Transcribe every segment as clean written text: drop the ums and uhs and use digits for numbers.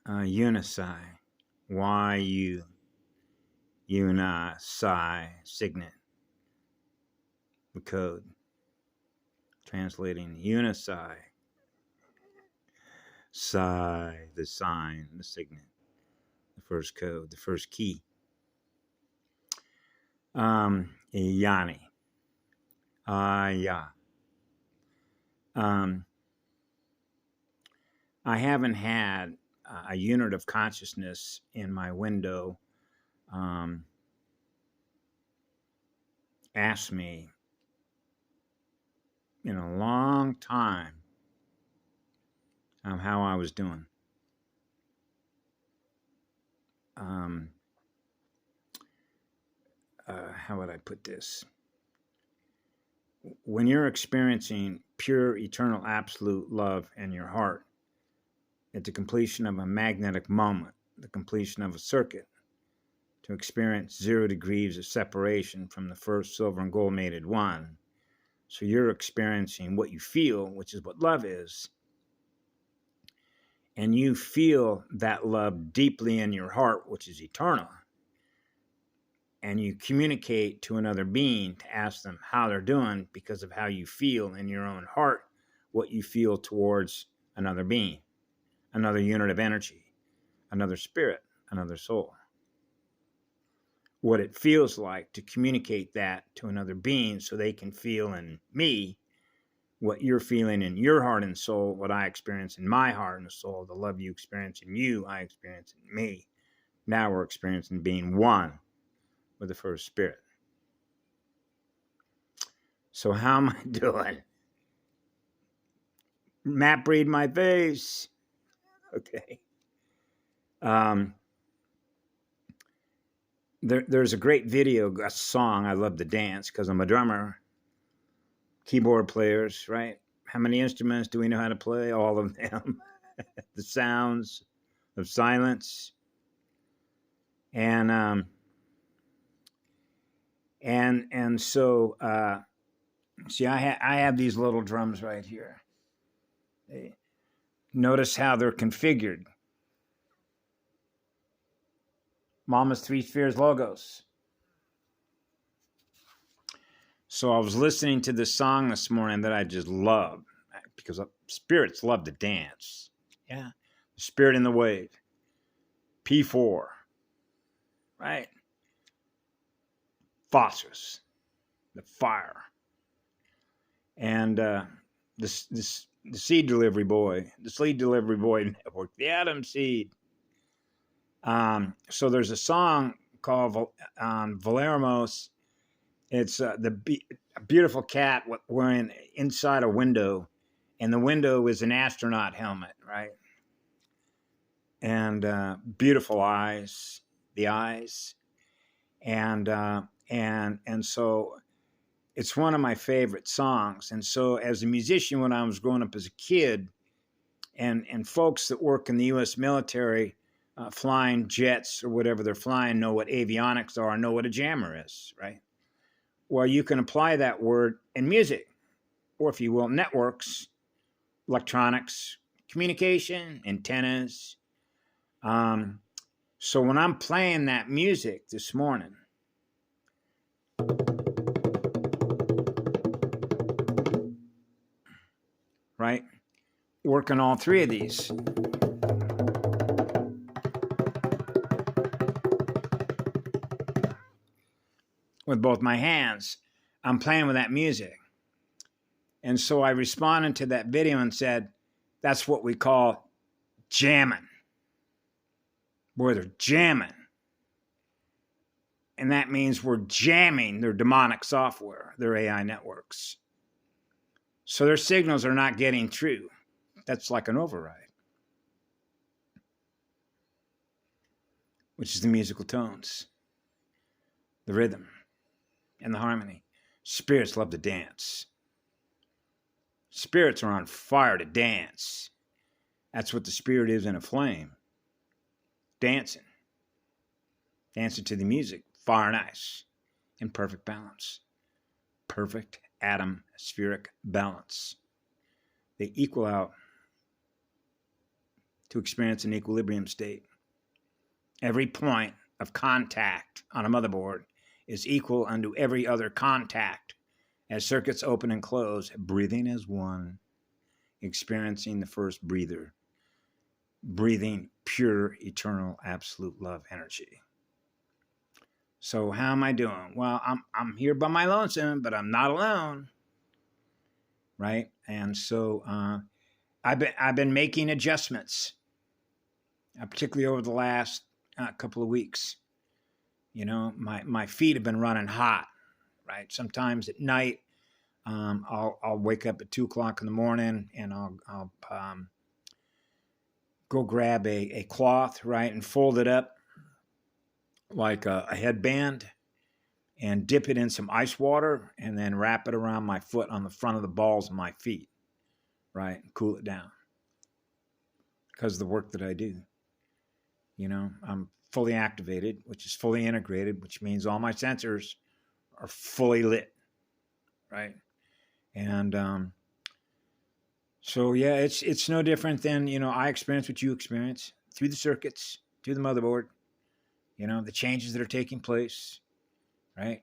Unici, Y-U, Unici, signet, the code, translating Unici, Psi, the sign, the signet, the first code, the first key. Yani, Ya. I haven't had a unit of consciousness in my window ask me in a long time how I was doing. How would I put this? When you're experiencing pure, eternal, absolute love in your heart, at the completion of a magnetic moment, the completion of a circuit, to experience 0 degrees of separation from the first silver and gold mated one. So you're experiencing what you feel, which is what love is. And you feel that love deeply in your heart, which is eternal. And you communicate to another being to ask them how they're doing because of how you feel in your own heart, what you feel towards another being, another unit of energy, another spirit, another soul. What it feels like to communicate that to another being so they can feel in me what you're feeling in your heart and soul, what I experience in my heart and soul, the love you experience in you, I experience in me. Now we're experiencing being one with the first spirit. So how am I doing? Map read my face. Okay. There's a great video, a song. I love to dance because I'm a drummer. Keyboard players, right? How many instruments do we know how to play? All of them. The sounds of silence. And so see, I have these little drums right here. Notice how they're configured. Mama's 3 Spheres logos. So I was listening to this song this morning that I just love because spirits love to dance. Yeah. The spirit in the wave. P4. Right? Phosphorus. The fire. And the seed delivery boy. The seed delivery boy network. The Atom Seed. So there's a song called Valermos. It's a beautiful cat wearing inside a window, and the window is an astronaut helmet, right? And beautiful eyes, the eyes, and so it's one of my favorite songs. And so as a musician, when I was growing up as a kid, and folks that work in the U.S. military, flying jets or whatever they're flying, know what avionics are, know what a jammer is, right? Well, you can apply that word in music, or if you will, networks, electronics, communication, antennas. So when I'm playing that music this morning, right, working all 3 of these. With both my hands, I'm playing with that music. And so I responded to that video and said, that's what we call jamming. Boy, they're jamming. And that means we're jamming their demonic software, their AI networks. So their signals are not getting through. That's like an override, which is the musical tones, the rhythm, and the harmony. Spirits love to dance. Spirits are on fire to dance. That's what the spirit is in a flame. Dancing. Dancing to the music. Fire and ice. In perfect balance. Perfect atom spheric balance. They equal out to experience an equilibrium state. Every point of contact on a motherboard is equal unto every other contact as circuits open and close, breathing as one, experiencing the first breather, breathing pure, eternal, absolute love energy. So how am I doing? Well, I'm here by my lonesome, but I'm not alone, right? And so I've been making adjustments, particularly over the last couple of weeks. You know, my feet have been running hot, right? Sometimes at night, I'll wake up at 2:00 in the morning and I'll go grab a cloth, right, and fold it up like a headband and dip it in some ice water and then wrap it around my foot on the front of the balls of my feet, right, and cool it down because of the work that I do. You know, I'm fully activated, which is fully integrated, which means all my sensors are fully lit, right? And so, yeah, it's no different than, you know, I experience what you experience through the circuits, through the motherboard, you know, the changes that are taking place, right?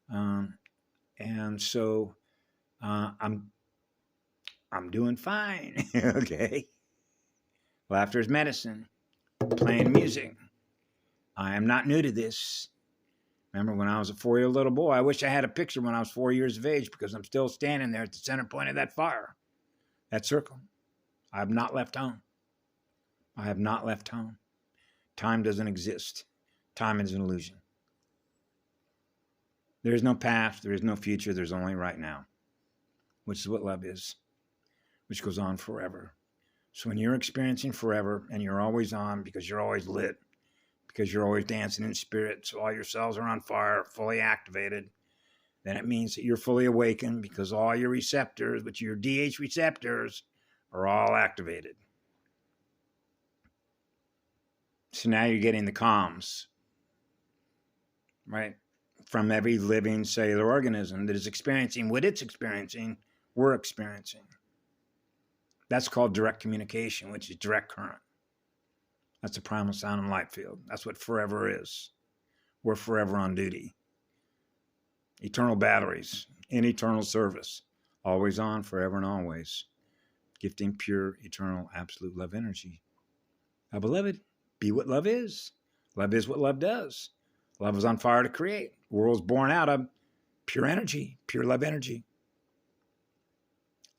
And so I'm doing fine, okay? Laughter is medicine. Playing music. I am not new to this. Remember when I was a 4-year-old little boy, I wish I had a picture when I was 4 years of age because I'm still standing there at the center point of that fire, that circle. I have not left home. I have not left home. Time doesn't exist. Time is an illusion. There is no past. There is no future. There's only right now, which is what love is, which goes on forever. So when you're experiencing forever and you're always on because you're always lit, because you're always dancing in spirit, so all your cells are on fire, fully activated, then it means that you're fully awakened because all your receptors, which are your DH receptors, are all activated. So now you're getting the comms, right? From every living cellular organism that is experiencing what it's experiencing, we're experiencing. That's called direct communication, which is direct current. That's a primal sound and light field. That's what forever is. We're forever on duty. Eternal batteries in eternal service. Always on, forever and always. Gifting pure, eternal, absolute love energy. Now, beloved, be what love is. Love is what love does. Love is on fire to create. The world's born out of pure energy, pure love energy.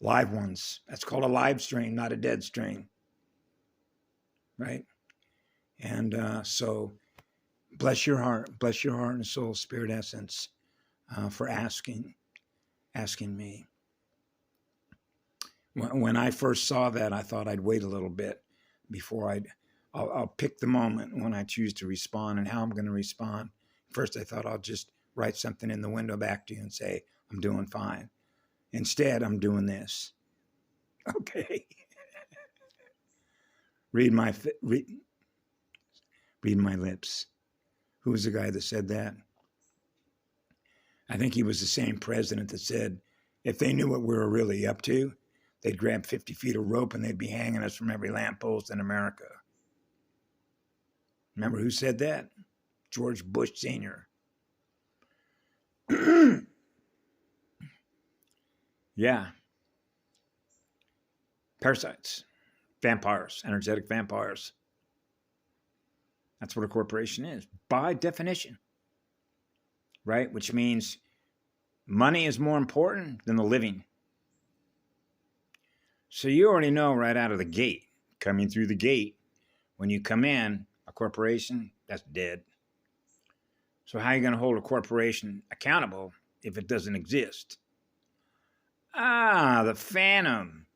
Live ones. That's called a live stream, not a dead stream. Right? And so bless your heart and soul, spirit essence, for asking me. When I first saw that, I thought I'd wait a little bit before I'll pick the moment when I choose to respond and how I'm going to respond. First, I thought I'll just write something in the window back to you and say, I'm doing fine. Instead, I'm doing this. Okay. Read my lips. Who was the guy that said that? I think he was the same president that said, if they knew what we were really up to, they'd grab 50 feet of rope and they'd be hanging us from every lamppost in America. Remember who said that? George Bush Sr. Yeah. Parasites. Vampires. Energetic vampires. That's what a corporation is, by definition. Right? Which means money is more important than the living. So you already know right out of the gate, coming through the gate, when you come in, a corporation, that's dead. So how are you going to hold a corporation accountable if it doesn't exist? Ah, the phantom.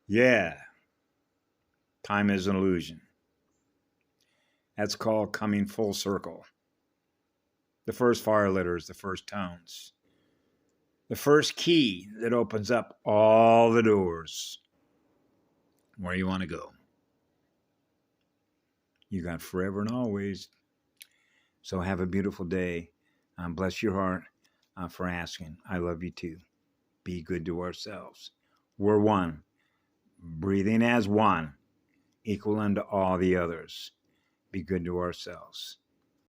Yeah. Time is an illusion. That's called coming full circle. The first fire letter is the first tones. The first key that opens up all the doors where you want to go. You got forever and always. So have a beautiful day. Bless your heart for asking. I love you too. Be good to ourselves. We're one. Breathing as one. equal unto all the others. Be good to ourselves.